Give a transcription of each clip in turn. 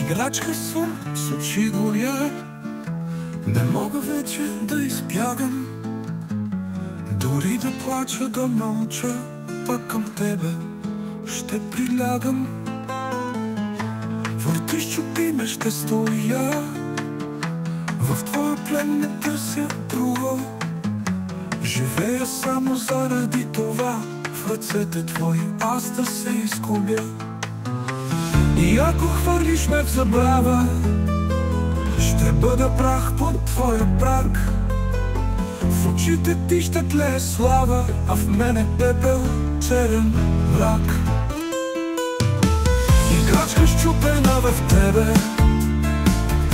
Играчка съм с очи горя, не мога вече да избягам. Дори да плача, да мълча, пак към тебе ще прилягам. Въртиш, чупи ме, ще стоя, в твоя плен не търся друго. Живея само заради това, в ръцете твои аз да се изгубя. И ако хвърлиш ме в забрава, ще бъда прах под твоя праг. В очите ти ще тлее слава, а в мене пепел, черен мрак. Играчка счупена в тебе,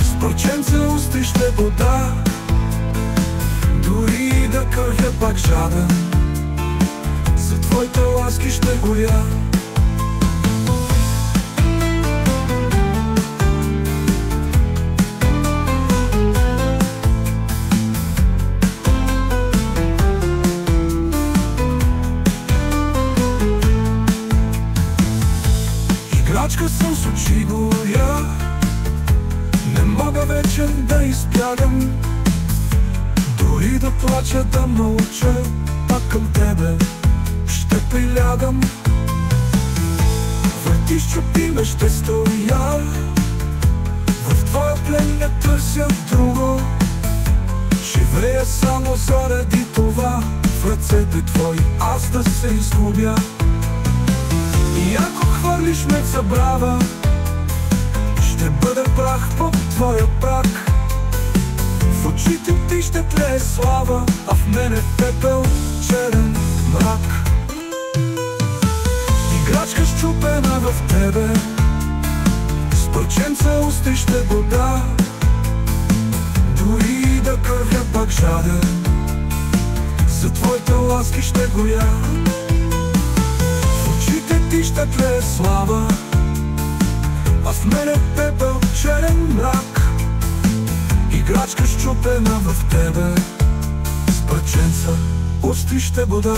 с парченце усти ще вода. Дори да кървя пак жаден, за твоите ласки ще горя. Играчка съм с очи горя, не мога вече да избягам. Дори да плача, да мълча, пак към тебе ще прилягам. Въртиш, чупи ме, ще стоя, в твоя плен не търся друго. Живея само заради това, в ръцете твои аз да се изгубя. И ако хвърлиш ме в забрава, ще бъда прах под твоя прак. В очите ти ще тлее слава, а в мене пепел, черен мрак. Играчка счупена в тебе, с парченце усти ще вода. Дори да кървя пак жаден, за твоите ласки ще горя. Ти ще тлее слава, а в мене пепел, черен мрак. Играчка счупена в тебе, с парченца усти ще вода.